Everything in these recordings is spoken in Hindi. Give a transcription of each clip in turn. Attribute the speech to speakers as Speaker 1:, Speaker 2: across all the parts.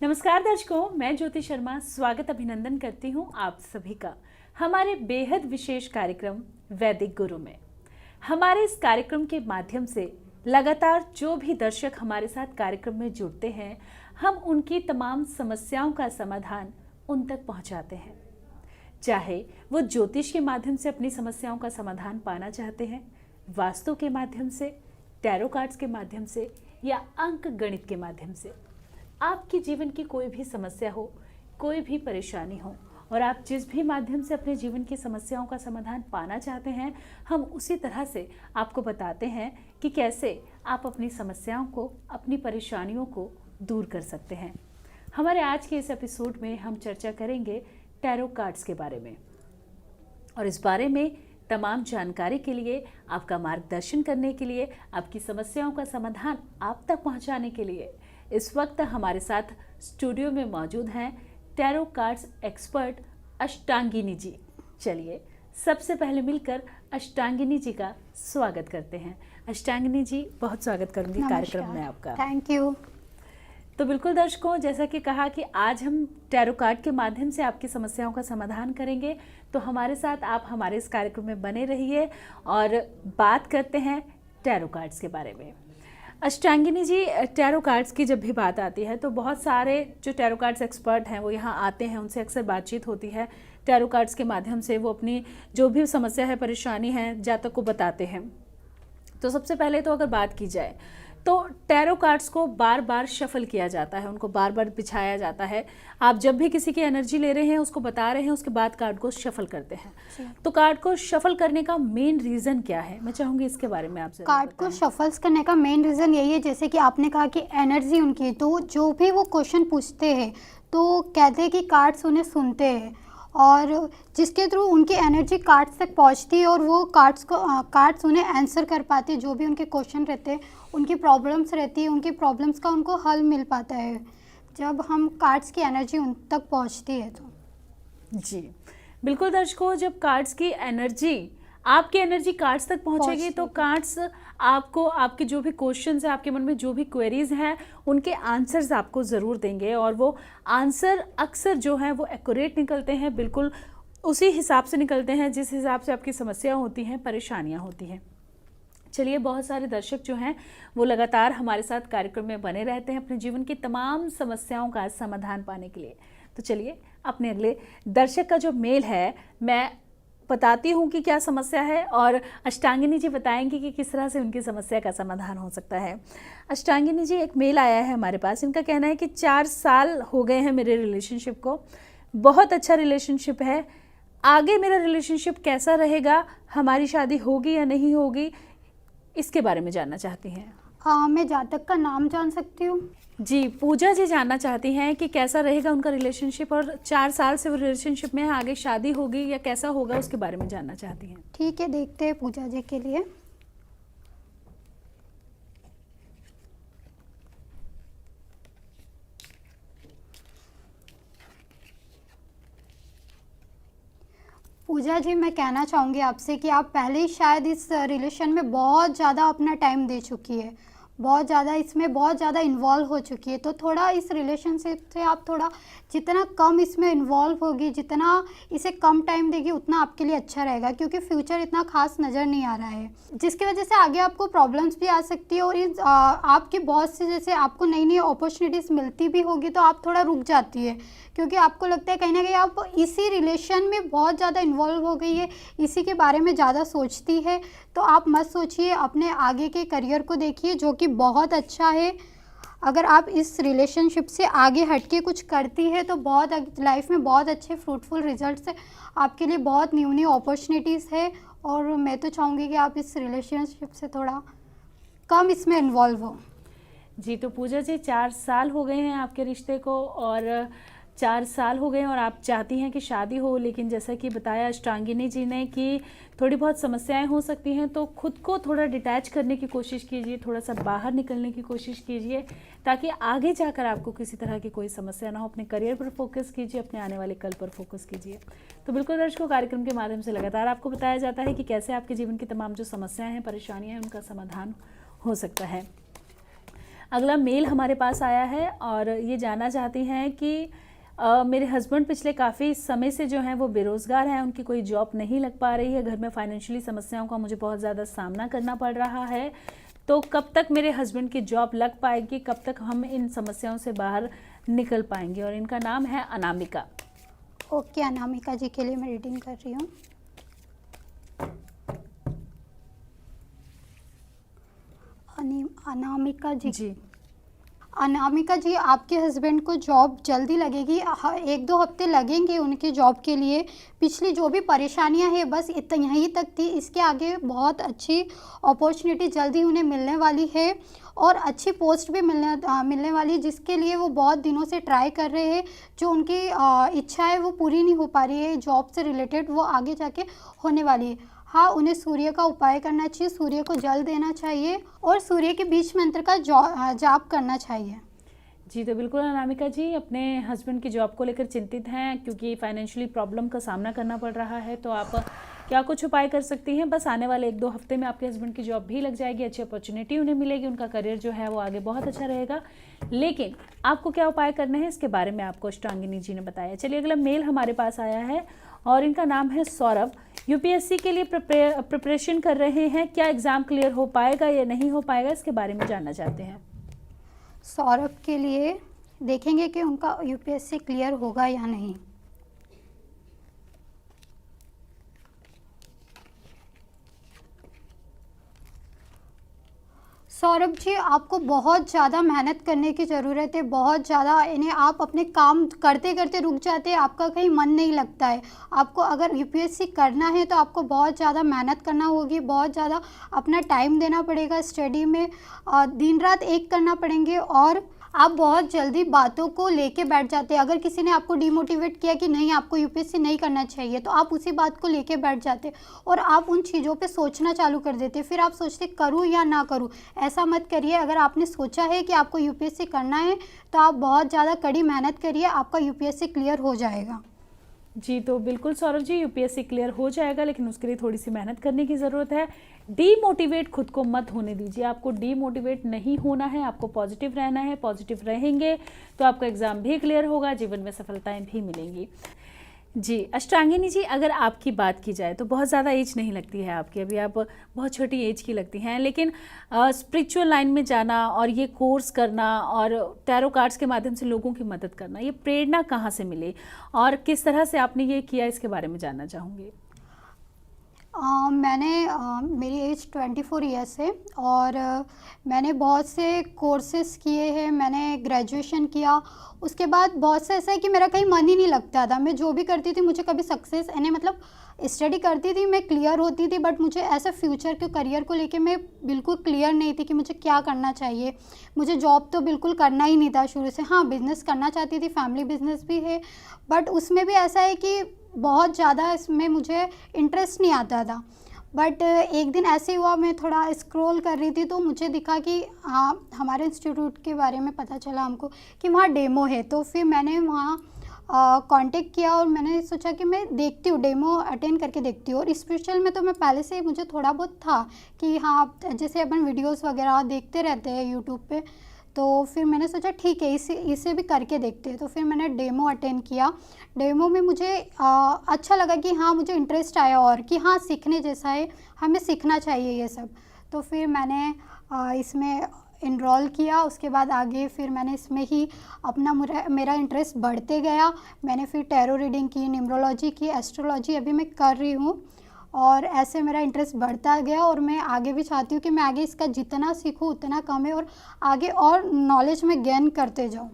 Speaker 1: नमस्कार दर्शकों, मैं ज्योति शर्मा स्वागत अभिनंदन करती हूं आप सभी का हमारे बेहद विशेष कार्यक्रम वैदिक गुरु में। हमारे इस कार्यक्रम के माध्यम से लगातार जो भी दर्शक हमारे साथ कार्यक्रम में जुड़ते हैं, हम उनकी तमाम समस्याओं का समाधान उन तक पहुंचाते हैं। चाहे वो ज्योतिष के माध्यम से अपनी समस्याओं का समाधान पाना चाहते हैं, वास्तु के माध्यम से, टैरो कार्ड्स के माध्यम से या अंक गणित के माध्यम से। आपके जीवन की कोई भी समस्या हो, कोई भी परेशानी हो और आप जिस भी माध्यम से अपने जीवन की समस्याओं का समाधान पाना चाहते हैं, हम उसी तरह से आपको बताते हैं कि कैसे आप अपनी समस्याओं को, अपनी परेशानियों को दूर कर सकते हैं। हमारे आज के इस एपिसोड में हम चर्चा करेंगे टैरो कार्ड्स के बारे में, और इस बारे में तमाम जानकारी के लिए, आपका मार्गदर्शन करने के लिए, आपकी समस्याओं का समाधान आप तक पहुंचाने के लिए इस वक्त हमारे साथ स्टूडियो में मौजूद हैं टैरो कार्ड्स एक्सपर्ट अष्टांगिनी जी। चलिए सबसे पहले मिलकर अष्टांगिनी जी का स्वागत करते हैं। अष्टांगिनी जी, बहुत स्वागत करूंगी कार्यक्रम में आपका।
Speaker 2: Thank you.
Speaker 1: तो बिल्कुल दर्शकों, जैसा कि कहा कि आज हम टैरो कार्ड के माध्यम से आपकी समस्याओं का समाधान करेंगे, तो हमारे साथ आप हमारे इस कार्यक्रम में बने रहिए और बात करते हैं टैरो कार्ड्स के बारे में। अष्टांगिनी जी, टैरो कार्ड्स की जब भी बात आती है तो बहुत सारे जो टैरो कार्ड्स एक्सपर्ट हैं वो यहाँ आते हैं, उनसे अक्सर बातचीत होती है। टैरो कार्ड्स के माध्यम से वो अपनी जो भी समस्या है, परेशानी है, जातक को बताते हैं। तो सबसे पहले तो अगर बात की जाए तो टैरो कार्ड्स को बार बार शफल किया जाता है, उनको बार बार बिछाया जाता है। आप जब भी किसी की एनर्जी ले रहे हैं, उसको बता रहे हैं, उसके बाद कार्ड को शफल करते हैं। तो कार्ड को शफल करने का मेन रीज़न क्या है, मैं चाहूँगी इसके बारे में आपसे।
Speaker 2: कार्ड को शफल्स करने का मेन रीज़न यही है, जैसे कि आपने कहा कि एनर्जी उनकी, तो जो भी वो क्वेश्चन पूछते हैं तो कहते हैं कि कार्ड्स उन्हें सुनते हैं और जिसके थ्रू उनकी एनर्जी कार्ड्स तक पहुंचती है और वो कार्ड्स उन्हें आंसर कर पाते हैं। जो भी उनके क्वेश्चन रहते हैं, उनकी प्रॉब्लम्स रहती है, उनकी प्रॉब्लम्स का उनको हल मिल पाता है जब हम कार्ड्स की एनर्जी उन तक पहुंचती है। तो जी
Speaker 1: बिल्कुल दर्शकों, जब कार्ड्स की एनर्जी, आपकी एनर्जी कार्ड्स तक पहुंचेगी तो कार्ड्स आपको, आपके जो भी क्वेश्चंस हैं, आपके मन में जो भी क्वेरीज हैं, उनके आंसर्स आपको ज़रूर देंगे और वो आंसर अक्सर जो हैं वो एक्यूरेट निकलते हैं, बिल्कुल उसी हिसाब से निकलते हैं जिस हिसाब से आपकी समस्या होती हैं, परेशानियां होती हैं। चलिए, बहुत सारे दर्शक जो हैं वो लगातार हमारे साथ कार्यक्रम में बने रहते हैं अपने जीवन की तमाम समस्याओं का समाधान पाने के लिए। तो चलिए अपने अगले दर्शक का जो मेल है मैं बताती हूँ कि क्या समस्या है और अष्टांगिनी जी बताएंगी कि किस तरह से उनकी समस्या का समाधान हो सकता है। अष्टांगिनी जी, एक मेल आया है हमारे पास। इनका कहना है कि 4 साल हो गए हैं मेरे रिलेशनशिप को, बहुत अच्छा रिलेशनशिप है, आगे मेरा रिलेशनशिप कैसा रहेगा, हमारी शादी होगी या नहीं होगी, इसके बारे में जानना चाहती हैं।
Speaker 2: मैं जातक का नाम जान सकती हूँ?
Speaker 1: जी, पूजा जी जानना चाहती हैं कि कैसा रहेगा उनका रिलेशनशिप और 4 साल से वो रिलेशनशिप में है, आगे शादी होगी या कैसा होगा उसके बारे में जानना चाहती हैं।
Speaker 2: ठीक है, देखते हैं पूजा जी के लिए। पूजा जी, मैं कहना चाहूँगी आपसे कि आप पहले ही शायद इस रिलेशन में बहुत ज़्यादा अपना टाइम दे चुकी है, बहुत ज़्यादा इसमें बहुत ज़्यादा इन्वॉल्व हो चुकी है। तो थोड़ा इस रिलेशनशिप से आप थोड़ा जितना कम इसमें इन्वॉल्व होगी, जितना इसे कम टाइम देगी, उतना आपके लिए अच्छा रहेगा, क्योंकि फ्यूचर इतना खास नज़र नहीं आ रहा है, जिसकी वजह से आगे आपको प्रॉब्लम्स भी आ सकती है और आपके बॉस से जैसे आपको नई नई अपॉर्चुनिटीज़ मिलती भी होगी तो आप थोड़ा रुक जाती है, क्योंकि आपको लगता है कहीं ना कहीं आप इसी रिलेशन में बहुत ज़्यादा इन्वॉल्व हो गई है, इसी के बारे में ज़्यादा सोचती है। तो आप मत सोचिए, अपने आगे के करियर को देखिए जो कि बहुत अच्छा है। अगर आप इस रिलेशनशिप से आगे हटके कुछ करती है तो बहुत लाइफ में बहुत अच्छे फ्रूटफुल रिजल्ट्स है आपके लिए, बहुत न्यू न्यू अपॉर्चुनिटीज़ है। और मैं तो चाहूँगी कि आप इस रिलेशनशिप से थोड़ा कम इसमें इन्वॉल्व हो।
Speaker 1: जी, तो पूजा जी, 4 साल हो गए हैं आपके रिश्ते को और 4 साल हो गए और आप चाहती हैं कि शादी हो, लेकिन जैसा कि बताया अष्टांगिनी जी ने कि थोड़ी बहुत समस्याएं हो सकती हैं, तो खुद को थोड़ा डिटैच करने की कोशिश कीजिए, थोड़ा सा बाहर निकलने की कोशिश कीजिए ताकि आगे जाकर आपको किसी तरह की कोई समस्या ना हो। अपने करियर पर फोकस कीजिए, अपने आने वाले कल पर फोकस कीजिए। तो बिल्कुल दर्शकों, कार्यक्रम के माध्यम से लगातार आपको बताया जाता है कि कैसे आपके जीवन की तमाम जो समस्याएँ हैं, परेशानियाँ हैं, उनका समाधान हो सकता है। अगला मेल हमारे पास आया है और ये जानना चाहती हैं कि मेरे हस्बैंड पिछले काफ़ी समय से जो हैं वो बेरोज़गार हैं, उनकी कोई जॉब नहीं लग पा रही है, घर में फाइनेंशियली समस्याओं का मुझे बहुत ज़्यादा सामना करना पड़ रहा है। तो कब तक मेरे हस्बैंड की जॉब लग पाएगी, कब तक हम इन समस्याओं से बाहर निकल पाएंगे? और इनका नाम है अनामिका।
Speaker 2: ओके, अनामिका जी के लिए मैं रीडिंग कर रही हूँ। अनामिका जी, अनामिका जी, आपके हस्बैंड को जॉब जल्दी लगेगी, 1-2 हफ्ते लगेंगे उनकी जॉब के लिए। पिछली जो भी परेशानियां हैं बस इतना यहीं तक थी, इसके आगे बहुत अच्छी अपॉर्चुनिटी जल्दी उन्हें मिलने वाली है और अच्छी पोस्ट भी मिलने वाली है, जिसके लिए वो बहुत दिनों से ट्राई कर रहे हैं। जो उनकी इच्छा है वो पूरी नहीं हो पा रही है जॉब से रिलेटेड, वो आगे जाके होने वाली है। हाँ, उन्हें सूर्य का उपाय करना चाहिए, सूर्य को जल देना चाहिए और सूर्य के बीज मंत्र का जाप करना चाहिए।
Speaker 1: जी, तो बिल्कुल अनामिका जी अपने हस्बैंड की जॉब को लेकर चिंतित हैं क्योंकि फाइनेंशियली प्रॉब्लम का सामना करना पड़ रहा है। तो आप क्या कुछ उपाय कर सकती हैं? बस आने वाले 1-2 हफ्ते में आपके हस्बैंड की जॉब भी लग जाएगी, अच्छी अपॉर्चुनिटी उन्हें मिलेगी, उनका करियर जो है वो आगे बहुत अच्छा रहेगा। लेकिन आपको क्या उपाय करने हैं इसके बारे में आपको अष्टांगिनी जी ने बताया। चलिए, अगला मेल हमारे पास आया है और इनका नाम है सौरभ। यूपीएससी के लिए प्रिपरेशन कर रहे हैं, क्या एग्ज़ाम क्लियर हो पाएगा या नहीं हो पाएगा, इसके बारे में जानना चाहते हैं।
Speaker 2: सौरभ के लिए देखेंगे कि उनका यूपीएससी क्लियर होगा या नहीं। सौरभ जी, आपको बहुत ज़्यादा मेहनत करने की ज़रूरत है, बहुत ज़्यादा। यानी आप अपने काम करते करते रुक जाते हैं, आपका कहीं मन नहीं लगता है। आपको अगर यूपीएससी करना है तो आपको बहुत ज़्यादा मेहनत करना होगी, बहुत ज़्यादा अपना टाइम देना पड़ेगा स्टडी में, दिन रात एक करना पड़ेंगे। और आप बहुत जल्दी बातों को लेके बैठ जाते हैं। अगर किसी ने आपको डिमोटिवेट किया कि नहीं आपको यूपीएससी नहीं करना चाहिए, तो आप उसी बात को लेके बैठ जाते और आप उन चीज़ों पे सोचना चालू कर देते। फिर आप सोचते करूँ या ना करूँ। ऐसा मत करिए। अगर आपने सोचा है कि आपको यूपीएससी करना है तो आप बहुत ज़्यादा कड़ी मेहनत करिए, आपका यूपीएससी क्लियर हो जाएगा।
Speaker 1: जी, तो बिल्कुल सौरभ जी यूपीएससी क्लियर हो जाएगा, लेकिन उसके लिए थोड़ी सी मेहनत करने की ज़रूरत है। डीमोटिवेट खुद को मत होने दीजिए, आपको डीमोटिवेट नहीं होना है, आपको पॉजिटिव रहना है। पॉजिटिव रहेंगे तो आपका एग्ज़ाम भी क्लियर होगा, जीवन में सफलताएं भी मिलेंगी। जी, अष्टांगिनी जी, अगर आपकी बात की जाए तो बहुत ज़्यादा एज नहीं लगती है आपकी, अभी आप बहुत छोटी एज की लगती हैं, लेकिन स्पिरिचुअल लाइन में जाना और ये कोर्स करना और टैरो कार्ड्स के माध्यम से लोगों की मदद करना, ये प्रेरणा कहाँ से मिली और किस तरह से आपने ये किया, इसके बारे में जानना चाहूँगी।
Speaker 2: मेरी एज 24 ईयर्स है और मैंने बहुत से कोर्सेज़ किए हैं, मैंने ग्रेजुएशन किया। उसके बाद बहुत से ऐसा है कि मेरा कहीं मन ही नहीं लगता था। मैं जो भी करती थी मुझे कभी सक्सेस यानी मतलब स्टडी करती थी, मैं क्लियर होती थी, बट मुझे ऐसा फ्यूचर के करियर को लेके मैं बिल्कुल क्लियर नहीं थी कि मुझे क्या करना चाहिए। मुझे जॉब तो बिल्कुल करना ही नहीं था शुरू से। हाँ, बिज़नेस करना चाहती थी, फैमिली बिज़नेस भी है, बट उसमें भी ऐसा है कि बहुत ज़्यादा इसमें मुझे इंटरेस्ट नहीं आता था। बट एक दिन ऐसे हुआ, मैं थोड़ा स्क्रॉल कर रही थी तो मुझे दिखा कि हाँ, हमारे इंस्टीट्यूट के बारे में पता चला हमको कि वहाँ डेमो है। तो फिर मैंने वहाँ कांटेक्ट किया और मैंने सोचा कि मैं देखती हूँ, डेमो अटेंड करके देखती हूँ। और स्पिरिचुअल में तो मैं पहले से मुझे थोड़ा बहुत था कि हाँ, जैसे अपन वीडियोस वगैरह देखते रहते हैं यूट्यूब पे, तो फिर मैंने सोचा ठीक है इसे भी करके देखते हैं। तो फिर मैंने डेमो अटेंड किया। डेमो में मुझे अच्छा लगा कि हाँ, मुझे इंटरेस्ट आया और कि हाँ, सीखने जैसा है, हमें सीखना चाहिए ये सब। तो फिर मैंने इसमें इनरोल किया। उसके बाद आगे फिर मैंने इसमें ही अपना मेरा इंटरेस्ट बढ़ते गया। मैंने फिर टैरो रीडिंग की, न्यूमरोलॉजी की, एस्ट्रोलॉजी अभी मैं कर रही हूँ और ऐसे मेरा इंटरेस्ट बढ़ता गया। और मैं आगे भी चाहती हूँ कि मैं आगे इसका जितना सीखूँ उतना कम है और आगे और नॉलेज में गेन करते जाऊँ।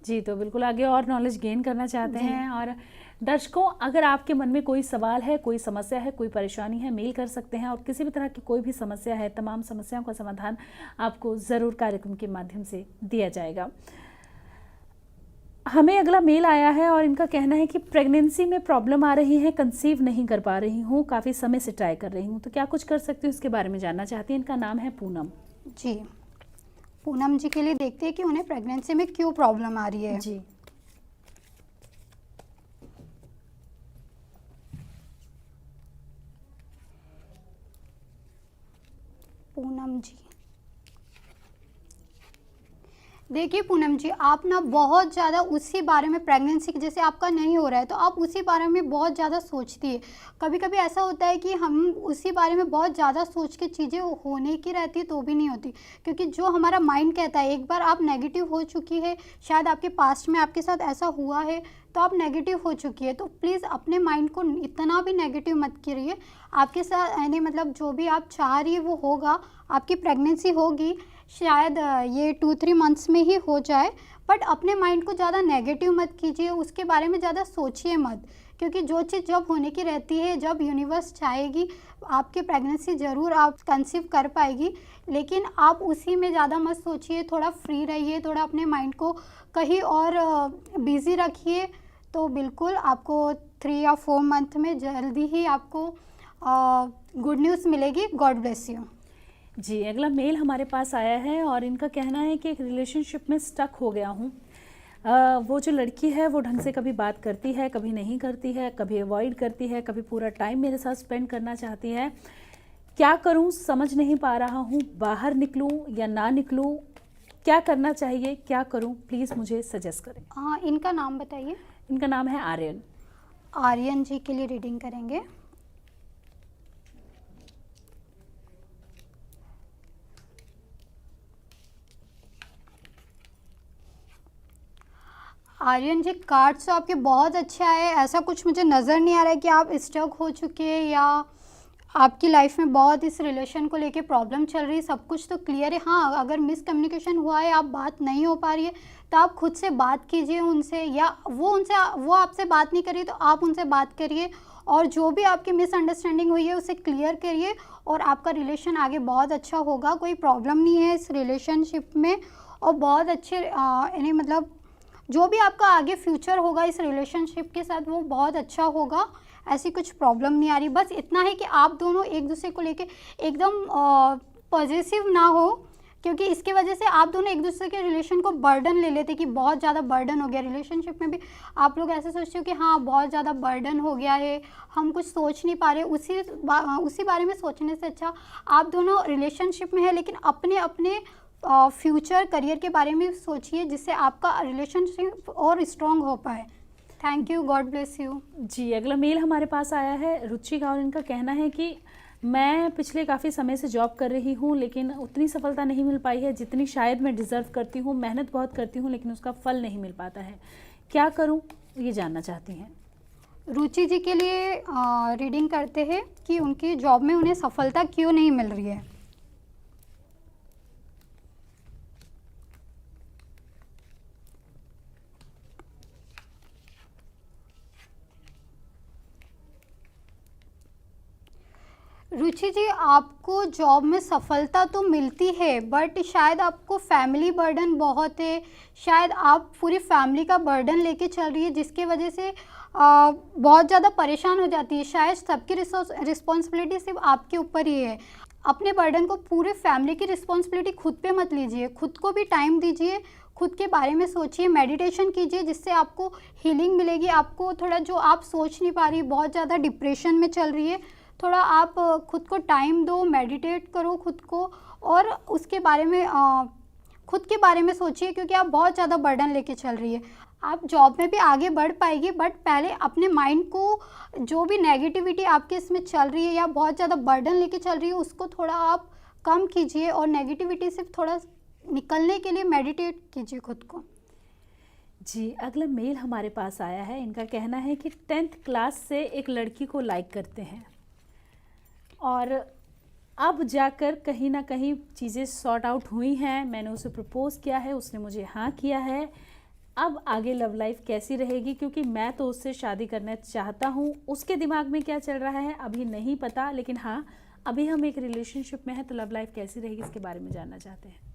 Speaker 1: जी, तो बिल्कुल आगे और नॉलेज गेन करना चाहते हैं। और दर्शकों, अगर आपके मन में कोई सवाल है, कोई समस्या है, कोई परेशानी है, मेल कर सकते हैं और किसी भी तरह की कोई भी समस्या है, तमाम समस्याओं का समाधान आपको ज़रूर कार्यक्रम के माध्यम से दिया जाएगा। हमें अगला मेल आया है और इनका कहना है कि प्रेगनेंसी में प्रॉब्लम आ रही है, कंसीव नहीं कर पा रही हूँ, काफ़ी समय से ट्राई कर रही हूँ, तो क्या कुछ कर सकती हूँ, इसके बारे में जानना चाहती हैं। इनका नाम है पूनम
Speaker 2: जी। पूनम जी के लिए देखते हैं कि उन्हें प्रेगनेंसी में क्यों प्रॉब्लम आ रही है।
Speaker 1: जी।
Speaker 2: पूनम जी, देखिए पूनम जी, आप ना बहुत ज़्यादा उसी बारे में, प्रेगनेंसी जैसे आपका नहीं हो रहा है तो आप उसी बारे में बहुत ज़्यादा सोचती है। कभी कभी ऐसा होता है कि हम उसी बारे में बहुत ज़्यादा सोच के चीज़ें होने की रहती तो भी नहीं होती, क्योंकि जो हमारा माइंड कहता है, एक बार आप नेगेटिव हो चुकी है, शायद आपके पास्ट में आपके साथ ऐसा हुआ है तो आप नेगेटिव हो चुकी है, तो प्लीज़ अपने माइंड को इतना भी नेगेटिव मत करिए। आपके साथ यानी मतलब जो भी आप चाह रही है वो होगा, आपकी प्रेगनेंसी होगी, शायद ये 2-3 मंथ्स में ही हो जाए। बट अपने माइंड को ज़्यादा नेगेटिव मत कीजिए, उसके बारे में ज़्यादा सोचिए मत, क्योंकि जो चीज़ जब होने की रहती है, जब यूनिवर्स चाहेगी आपकी प्रेगनेंसी ज़रूर आप कंसीव कर पाएगी, लेकिन आप उसी में ज़्यादा मत सोचिए, थोड़ा फ्री रहिए, थोड़ा अपने माइंड को कहीं और बिज़ी रखिए, तो बिल्कुल आपको 3 या 4 मंथ में जल्दी ही आपको गुड न्यूज़ मिलेगी। God bless you.
Speaker 1: जी, अगला मेल हमारे पास आया है और इनका कहना है कि एक रिलेशनशिप में स्टक हो गया हूँ। वो जो लड़की है वो ढंग से कभी बात करती है, कभी नहीं करती है, कभी अवॉइड करती है, कभी पूरा टाइम मेरे साथ स्पेंड करना चाहती है। क्या करूँ समझ नहीं पा रहा हूँ, बाहर निकलूँ या ना निकलूँ, क्या करना चाहिए, क्या करूँ, प्लीज़ मुझे सजेस्ट करें।
Speaker 2: हाँ, इनका नाम बताइए।
Speaker 1: इनका नाम है आर्यन।
Speaker 2: आर्यन जी के लिए रीडिंग करेंगे। आर्यन जी, कार्ड्स तो आपके बहुत अच्छे आए, ऐसा कुछ मुझे नज़र नहीं आ रहा है कि आप स्टक हो चुके हैं या आपकी लाइफ में बहुत इस रिलेशन को लेके प्रॉब्लम चल रही है। सब कुछ तो क्लियर है। हाँ, अगर मिसकम्युनिकेशन हुआ है, आप बात नहीं हो पा रही है, तो आप खुद से बात कीजिए उनसे, या वो आपसे बात नहीं करिए तो आप उनसे बात करिए, और जो भी आपकी मिसअंडरस्टैंडिंग हुई है उसे क्लियर करिए, और आपका रिलेशन आगे बहुत अच्छा होगा। कोई प्रॉब्लम नहीं है इस रिलेशनशिप में, और बहुत अच्छे यानी मतलब जो भी आपका आगे फ्यूचर होगा इस रिलेशनशिप के साथ वो बहुत अच्छा होगा। ऐसी कुछ प्रॉब्लम नहीं आ रही। बस इतना है कि आप दोनों एक दूसरे को लेके एकदम पॉजिटिव ना हो, क्योंकि इसकी वजह से आप दोनों एक दूसरे के रिलेशन को बर्डन ले लेते कि बहुत ज़्यादा बर्डन हो गया। रिलेशनशिप में भी आप लोग ऐसे सोचते हो कि हाँ बहुत ज़्यादा बर्डन हो गया है, हम कुछ सोच नहीं पा रहे। उसी बारे में सोचने से अच्छा आप दोनों रिलेशनशिप में है, लेकिन अपने अपने फ्यूचर करियर के बारे में सोचिए, जिससे आपका रिलेशनशिप और स्ट्रॉन्ग हो पाए। Thank you, God bless you.
Speaker 1: जी, अगला मेल हमारे पास आया है रुचिका, और इनका कहना है कि मैं पिछले काफ़ी समय से जॉब कर रही हूँ, लेकिन उतनी सफलता नहीं मिल पाई है जितनी शायद मैं डिज़र्व करती हूँ। मेहनत बहुत करती हूँ लेकिन उसका फल नहीं मिल पाता है। क्या करूँ, ये जानना चाहती हैं।
Speaker 2: रुचि जी के लिए रीडिंग करते हैं कि उनकी जॉब में उन्हें सफलता क्यों नहीं मिल रही है। रुचि जी, आपको जॉब में सफलता तो मिलती है, बट शायद आपको फैमिली बर्डन बहुत है। शायद आप पूरी फैमिली का बर्डन लेके चल रही है, जिसकी वजह से बहुत ज़्यादा परेशान हो जाती है। शायद सबकी रिस्पॉन्सिबिलिटी सिर्फ आपके ऊपर ही है। अपने बर्डन को, पूरे फैमिली की रिस्पॉन्सिबिलिटी खुद पे मत लीजिए, खुद को भी टाइम दीजिए, खुद के बारे में सोचिए, मेडिटेशन कीजिए, जिससे आपको हीलिंग मिलेगी। आपको थोड़ा जो आप सोच नहीं पा रही, बहुत ज़्यादा डिप्रेशन में चल रही है, थोड़ा आप खुद को टाइम दो, मेडिटेट करो खुद को, और उसके बारे में खुद के बारे में सोचिए, क्योंकि आप बहुत ज़्यादा बर्डन लेके चल रही है। आप जॉब में भी आगे बढ़ पाएगी, बट पहले अपने माइंड को, जो भी नेगेटिविटी आपके इसमें चल रही है या बहुत ज़्यादा बर्डन लेके चल रही है, उसको थोड़ा आप कम कीजिए, और नेगेटिविटी से थोड़ा निकलने के लिए मेडिटेट कीजिए खुद को।
Speaker 1: जी, अगला मेल हमारे पास आया है। इनका कहना है कि 10th क्लास से एक लड़की को लाइक करते हैं, और अब जाकर कहीं ना कहीं चीज़ें सॉर्ट आउट हुई हैं। मैंने उसे प्रपोज़ किया है, उसने मुझे हाँ किया है। अब आगे लव लाइफ कैसी रहेगी, क्योंकि मैं तो उससे शादी करना चाहता हूँ। उसके दिमाग में क्या चल रहा है अभी नहीं पता, लेकिन हाँ अभी हम एक रिलेशनशिप में हैं, तो लव लाइफ कैसी रहेगी इसके बारे में जानना चाहते हैं।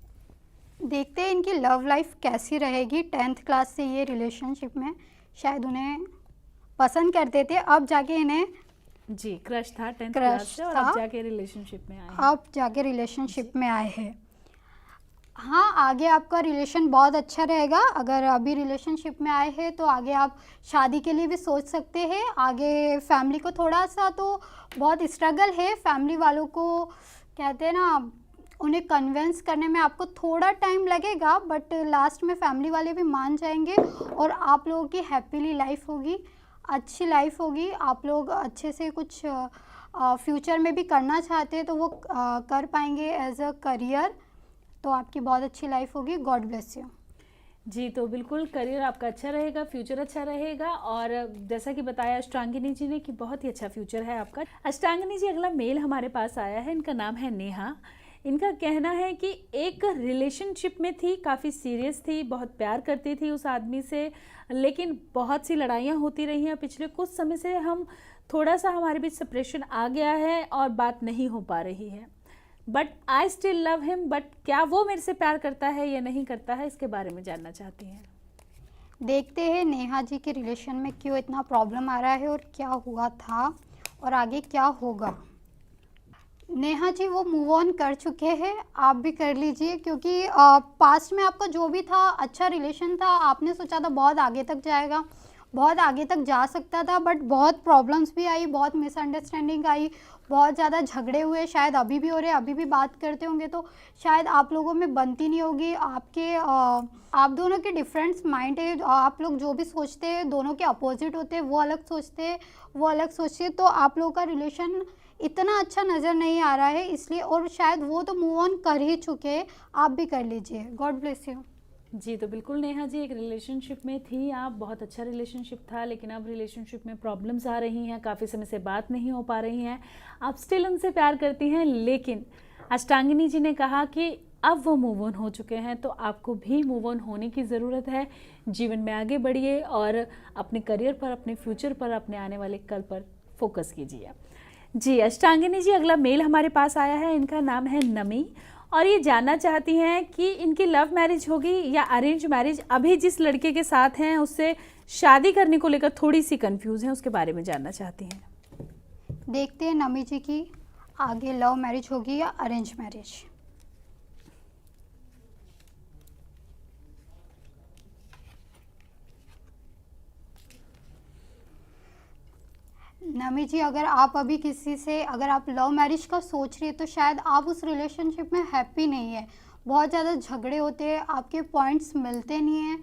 Speaker 2: देखते हैं इनकी लव लाइफ कैसी रहेगी। 10th क्लास से ये रिलेशनशिप में, शायद उन्हें पसंद करते थे, अब जाके इन्हें
Speaker 1: जी क्रश था 10th क्लास से, और अब जाके रिलेशनशिप में आए हैं।
Speaker 2: अब जाके रिलेशनशिप में आए हैं। हाँ, आगे आपका रिलेशन बहुत अच्छा रहेगा। अगर अभी रिलेशनशिप में आए हैं तो आगे आप शादी के लिए भी सोच सकते हैं। आगे फैमिली को थोड़ा सा तो बहुत स्ट्रगल है, फैमिली वालों को कहते हैं ना, उन्हें कन्विंस करने में आपको थोड़ा टाइम लगेगा, बट लास्ट में फैमिली वाले भी मान जाएंगे और आप लोगों की हैप्पीली लाइफ होगी, अच्छी लाइफ होगी। आप लोग अच्छे से कुछ फ्यूचर में भी करना चाहते हैं तो वो कर पाएंगे एज अ करियर, तो आपकी बहुत अच्छी लाइफ होगी। God bless you.
Speaker 1: जी, तो बिल्कुल करियर आपका अच्छा रहेगा, फ्यूचर अच्छा रहेगा, और जैसा कि बताया अष्टांगिनी जी ने कि बहुत ही अच्छा फ्यूचर है आपका। अष्टांगिनी जी, अगला मेल हमारे पास आया है, इनका नाम है नेहा। इनका कहना है कि एक रिलेशनशिप में थी, काफ़ी सीरियस थी, बहुत प्यार करती थी उस आदमी से, लेकिन बहुत सी लड़ाइयाँ होती रही हैं। पिछले कुछ समय से हम थोड़ा सा हमारे बीच सेपरेशन आ गया है और बात नहीं हो पा रही है, but I still love him. But क्या वो मेरे से प्यार करता है या नहीं करता है, इसके बारे में जानना चाहती हैं।
Speaker 2: देखते हैं नेहा जी के रिलेशन में क्यों इतना प्रॉब्लम आ रहा है और क्या हुआ था और आगे क्या होगा। नेहा जी वो मूव ऑन कर चुके हैं, आप भी कर लीजिए, क्योंकि पास्ट में आपका जो भी था अच्छा रिलेशन था, आपने सोचा था बहुत आगे तक जाएगा, बहुत आगे तक जा सकता था, बट बहुत प्रॉब्लम्स भी आई, बहुत मिसअंडरस्टैंडिंग आई, बहुत ज़्यादा झगड़े हुए, शायद अभी भी हो रहे, अभी भी बात करते होंगे तो शायद आप लोगों में बनती नहीं होगी। आप दोनों के डिफरेंट माइंड है, आप लोग जो भी सोचते हैं दोनों के अपोजिट होते हैं, वो अलग सोचते हैं, वो अलग सोचते हैं, तो आप लोगों का रिलेशन इतना अच्छा नज़र नहीं आ रहा है इसलिए, और शायद वो तो मूव ऑन कर ही चुके हैं, आप भी कर लीजिए। God bless you.
Speaker 1: जी, तो बिल्कुल नेहा जी, एक रिलेशनशिप में थी आप, बहुत अच्छा रिलेशनशिप था, लेकिन अब रिलेशनशिप में प्रॉब्लम्स आ रही हैं, काफ़ी समय से बात नहीं हो पा रही हैं। आप स्टिल उनसे प्यार करती हैं, लेकिन अष्टांगिनी जी ने कहा कि अब वो मूव ऑन हो चुके हैं, तो आपको भी मूव ऑन होने की ज़रूरत है। जीवन में आगे बढ़िए और अपने करियर पर, अपने फ्यूचर पर, अपने आने वाले कल पर फोकस कीजिए। जी अष्टांगिनी जी, अगला मेल हमारे पास आया है, इनका नाम है नमी, और ये जानना चाहती हैं कि इनकी लव मैरिज होगी या अरेंज मैरिज। अभी जिस लड़के के साथ हैं उससे शादी करने को लेकर थोड़ी सी कंफ्यूज हैं, उसके बारे में जानना चाहती हैं।
Speaker 2: देखते हैं नमी जी की आगे लव मैरिज होगी या अरेंज मैरिज। नमी जी, अगर आप अभी किसी से, अगर आप लव मैरिज का सोच रही है तो शायद आप उस रिलेशनशिप में हैप्पी नहीं है, बहुत ज़्यादा झगड़े होते हैं, आपके पॉइंट्स मिलते नहीं हैं,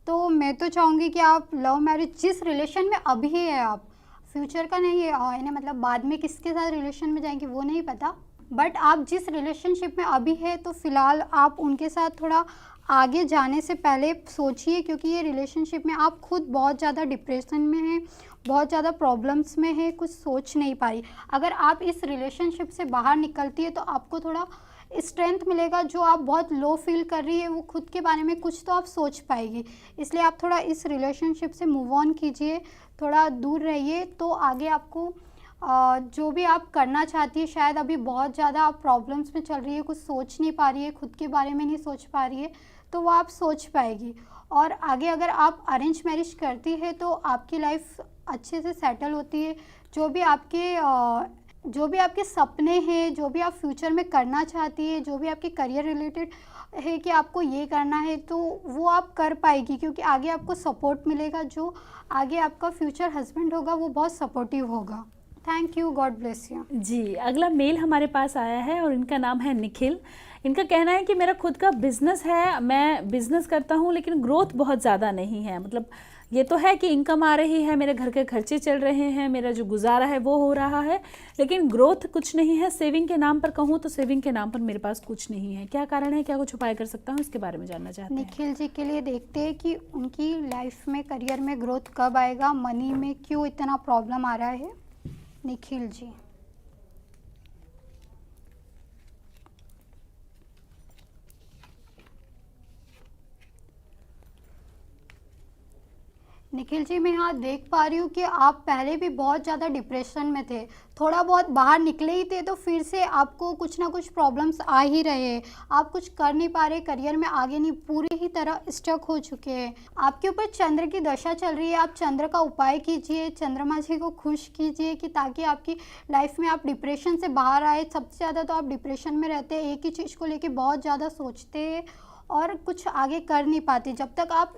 Speaker 2: तो मैं तो चाहूँगी कि आप लव मैरिज जिस रिलेशन में अभी है, आप फ्यूचर का नहीं है, यानी मतलब बाद में किसके साथ रिलेशन में जाएंगे वो नहीं पता, बट आप जिस रिलेशनशिप में अभी है तो फ़िलहाल आप उनके साथ थोड़ा आगे जाने से पहले सोचिए, क्योंकि ये रिलेशनशिप में आप खुद बहुत ज़्यादा डिप्रेशन में हैं, बहुत ज़्यादा प्रॉब्लम्स में है, कुछ सोच नहीं पा रही। अगर आप इस रिलेशनशिप से बाहर निकलती है तो आपको थोड़ा स्ट्रेंथ मिलेगा, जो आप बहुत लो फील कर रही है वो खुद के बारे में कुछ तो आप सोच पाएगी, इसलिए आप थोड़ा इस रिलेशनशिप से मूव ऑन कीजिए, थोड़ा दूर रहिए, तो आगे आपको जो भी आप करना चाहती है, शायद अभी बहुत ज़्यादा आप प्रॉब्लम्स में चल रही है, कुछ सोच नहीं पा रही है, खुद के बारे में नहीं सोच पा रही है, तो वो आप सोच पाएगी। और आगे अगर आप अरेंज मैरिज करती है तो आपकी लाइफ अच्छे से सेटल होती है, जो भी आपके सपने हैं, जो भी आप फ्यूचर में करना चाहती है, जो भी आपके करियर रिलेटेड है कि आपको ये करना है, तो वो आप कर पाएगी, क्योंकि आगे आपको सपोर्ट मिलेगा, जो आगे आपका फ्यूचर हस्बैंड होगा वो बहुत सपोर्टिव होगा। Thank you, God bless you.
Speaker 1: जी, अगला मेल हमारे पास आया है और इनका नाम है निखिल। इनका कहना है कि मेरा खुद का बिजनेस है, मैं बिजनेस करता हूँ, लेकिन ग्रोथ बहुत ज़्यादा नहीं है। मतलब ये तो है कि इनकम आ रही है, मेरे घर के खर्चे चल रहे हैं, मेरा जो गुजारा है वो हो रहा है, लेकिन ग्रोथ कुछ नहीं है। सेविंग के नाम पर कहूँ तो सेविंग के नाम पर मेरे पास कुछ नहीं है। क्या कारण है, क्या कुछ उपाय कर सकता हूँ, इसके बारे में जानना चाहते हैं।
Speaker 2: निखिल जी के लिए देखते हैं कि उनकी लाइफ में, करियर में ग्रोथ कब आएगा, मनी में क्यों इतना प्रॉब्लम आ रहा है। निखिल जी, निखिल जी, मैं यहाँ देख पा रही हूँ कि आप पहले भी बहुत ज़्यादा डिप्रेशन में थे, थोड़ा बहुत बाहर निकले ही थे तो फिर से आपको कुछ ना कुछ प्रॉब्लम्स आ ही रहे हैं, आप कुछ कर नहीं पा रहे, करियर में आगे नहीं, पूरी ही तरह स्टक हो चुके हैं। आपके ऊपर चंद्र की दशा चल रही है, आप चंद्र का उपाय कीजिए, चंद्रमा जी को खुश कीजिए कि ताकि आपकी लाइफ में आप डिप्रेशन से बाहर आए। सबसे ज़्यादा तो आप डिप्रेशन में रहते हैं, एक ही चीज़ को लेकर बहुत ज़्यादा सोचते हैं और कुछ आगे कर नहीं पाते। जब तक आप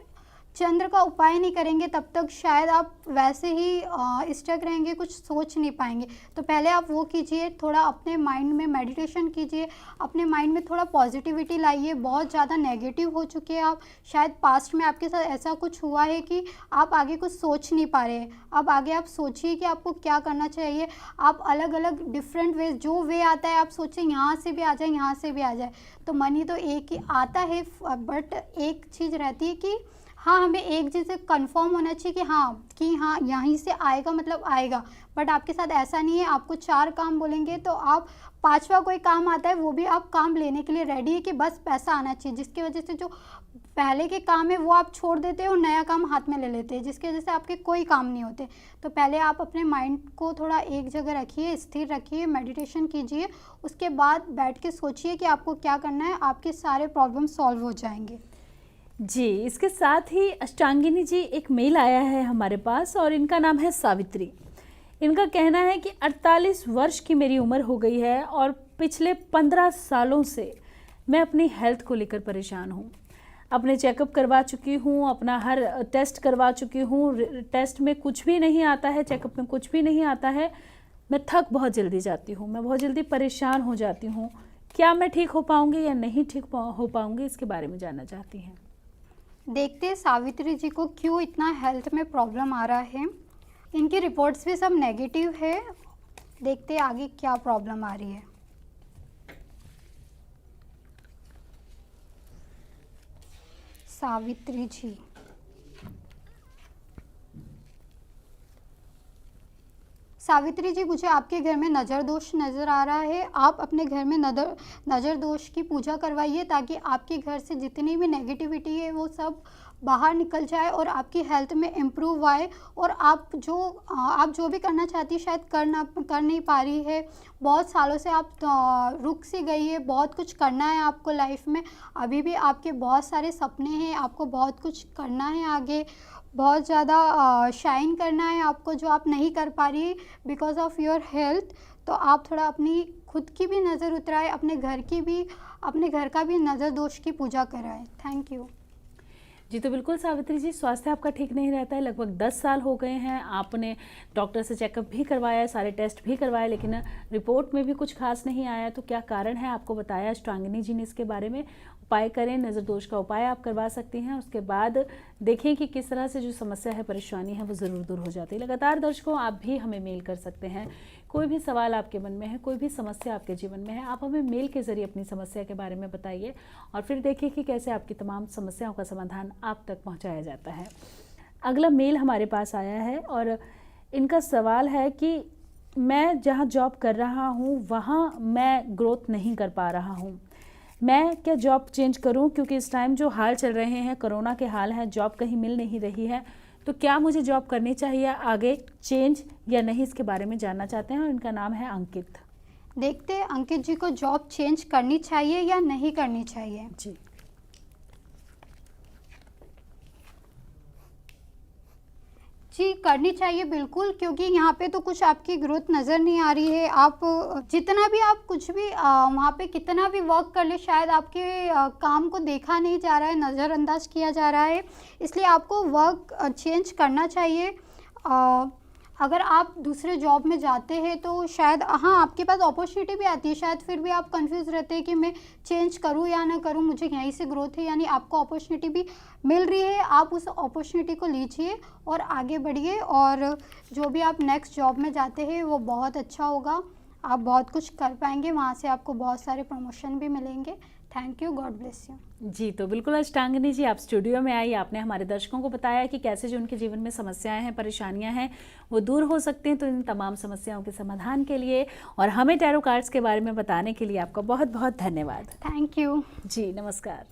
Speaker 2: चंद्र का उपाय नहीं करेंगे तब तक शायद आप वैसे ही स्टक रहेंगे, कुछ सोच नहीं पाएंगे। तो पहले आप वो कीजिए, थोड़ा अपने माइंड में मेडिटेशन कीजिए, अपने माइंड में थोड़ा पॉजिटिविटी लाइए। बहुत ज़्यादा नेगेटिव हो चुके हैं आप, शायद पास्ट में आपके साथ ऐसा कुछ हुआ है कि आप आगे कुछ सोच नहीं पा रहे हैं। अब आगे आप सोचिए कि आपको क्या करना चाहिए। आप अलग अलग डिफरेंट वे, जो वे आता है आप सोचें यहाँ से भी आ जाए, यहाँ से भी आ जाए। तो मनी तो एक ही आता है, बट एक चीज़ रहती है कि हाँ, हमें एक चीज़ से कंफर्म होना चाहिए कि हाँ यहीं से आएगा, मतलब आएगा। बट आपके साथ ऐसा नहीं है, आपको 4 काम बोलेंगे तो आप 5वां कोई काम आता है वो भी आप काम लेने के लिए रेडी है कि बस पैसा आना चाहिए, जिसकी वजह से जो पहले के काम है वो आप छोड़ देते हैं और नया काम हाथ में ले लेते हैं, जिसकी वजह से आपके कोई काम नहीं होते। तो पहले आप अपने माइंड को थोड़ा एक जगह रखिए, स्थिर रखिए, मेडिटेशन कीजिए, उसके बाद बैठ के सोचिए कि आपको क्या करना है, आपके सारे प्रॉब्लम सॉल्व हो जाएंगे।
Speaker 1: जी, इसके साथ ही अष्टांगिनी जी एक मेल आया है हमारे पास और इनका नाम है सावित्री। इनका कहना है कि 48 वर्ष की मेरी उम्र हो गई है और पिछले 15 सालों से मैं अपनी हेल्थ को लेकर परेशान हूँ। अपने चेकअप करवा चुकी हूँ, अपना हर टेस्ट करवा चुकी हूँ, टेस्ट में कुछ भी नहीं आता है, चेकअप में कुछ भी नहीं आता है। मैं थक बहुत जल्दी जाती हूँ, मैं बहुत जल्दी परेशान हो जाती हूँ। क्या मैं ठीक हो पाऊँगी या नहीं ठीक हो पाऊँगी, इसके बारे में जानना चाहती हैं।
Speaker 2: देखते हैं सावित्री जी को क्यों इतना हेल्थ में प्रॉब्लम आ रहा है। इनकी रिपोर्ट्स भी सब नेगेटिव है, देखते हैं आगे क्या प्रॉब्लम आ रही है। सावित्री जी, सावित्री जी, मुझे आपके घर में नज़र दोष नज़र आ रहा है। आप अपने घर में नज़र दोष की पूजा करवाइए ताकि आपके घर से जितनी भी नेगेटिविटी है वो सब बाहर निकल जाए और आपकी हेल्थ में इम्प्रूव आए। और आप जो भी करना चाहती है शायद कर नहीं पा रही है, बहुत सालों से आप रुक सी गई है। बहुत कुछ करना है आपको लाइफ में, अभी भी आपके बहुत सारे सपने हैं, आपको बहुत कुछ करना है आगे, बहुत ज़्यादा शाइन करना है आपको, जो आप नहीं कर पा रही बिकॉज ऑफ योर हेल्थ। तो आप थोड़ा अपनी खुद की भी नज़र उतराए, अपने घर का भी नज़र दोष की पूजा कराएं। थैंक यू
Speaker 1: जी। तो बिल्कुल सावित्री जी, स्वास्थ्य आपका ठीक नहीं रहता है, लगभग 10 साल हो गए हैं। आपने डॉक्टर से चेकअप भी करवाया, सारे टेस्ट भी करवाए, लेकिन रिपोर्ट में भी कुछ खास नहीं आया। तो क्या कारण है, आपको बताया अष्टांगिनी जी ने इसके बारे में। उपाय करें, नज़र दोष का उपाय आप करवा सकती हैं। उसके बाद देखें कि किस तरह से जो समस्या है, परेशानी है, वो ज़रूर दूर हो जाती है। लगातार दर्शकों, आप भी हमें मेल कर सकते हैं। कोई भी सवाल आपके मन में है, कोई भी समस्या आपके जीवन में है, आप हमें मेल के ज़रिए अपनी समस्या के बारे में बताइए और फिर देखिए कि कैसे आपकी तमाम समस्याओं का समाधान आप तक पहुंचाया जाता है। अगला मेल हमारे पास आया है और इनका सवाल है कि मैं जहां जॉब कर रहा हूं वहां मैं ग्रोथ नहीं कर पा रहा हूं। मैं क्या जॉब चेंज करूं, क्योंकि इस टाइम जो हाल चल रहे हैं, कोरोना के हाल हैं, जॉब कहीं मिल नहीं रही है। तो क्या मुझे जॉब करनी चाहिए आगे चेंज या नहीं, इसके बारे में जानना चाहते हैं। और इनका नाम है अंकित।
Speaker 2: देखते हैं अंकित जी को जॉब चेंज करनी चाहिए या नहीं करनी चाहिए।
Speaker 1: जी,
Speaker 2: जी करनी चाहिए बिल्कुल, क्योंकि यहाँ पे तो कुछ आपकी ग्रोथ नज़र नहीं आ रही है। आप जितना भी आप कुछ भी वहाँ पे कितना भी वर्क कर ले, शायद आपके काम को देखा नहीं जा रहा है, नज़रअंदाज किया जा रहा है। इसलिए आपको वर्क चेंज करना चाहिए। अगर आप दूसरे जॉब में जाते हैं तो शायद हाँ आपके पास अपॉर्चुनिटी भी आती है, शायद फिर भी आप कंफ्यूज रहते हैं कि मैं चेंज करूँ या ना करूँ, मुझे यहीं से ग्रोथ है। यानी आपको अपॉर्चुनिटी भी मिल रही है, आप उस अपॉर्चुनिटी को लीजिए और आगे बढ़िए। और जो भी आप नेक्स्ट जॉब में जाते हैं वो बहुत अच्छा होगा, आप बहुत कुछ कर पाएंगे, वहाँ से आपको बहुत सारे प्रमोशन भी मिलेंगे। Thank you, God bless you.
Speaker 1: जी, तो बिल्कुल अष्टांगिनी जी, आप स्टूडियो में आई, आपने हमारे दर्शकों को बताया कि कैसे जो उनके जीवन में समस्याएं हैं, परेशानियां हैं, वो दूर हो सकती हैं। तो इन तमाम समस्याओं के समाधान के लिए और हमें टैरो कार्ड्स के बारे में बताने के लिए आपका बहुत बहुत धन्यवाद।
Speaker 2: थैंक यू
Speaker 1: जी, नमस्कार।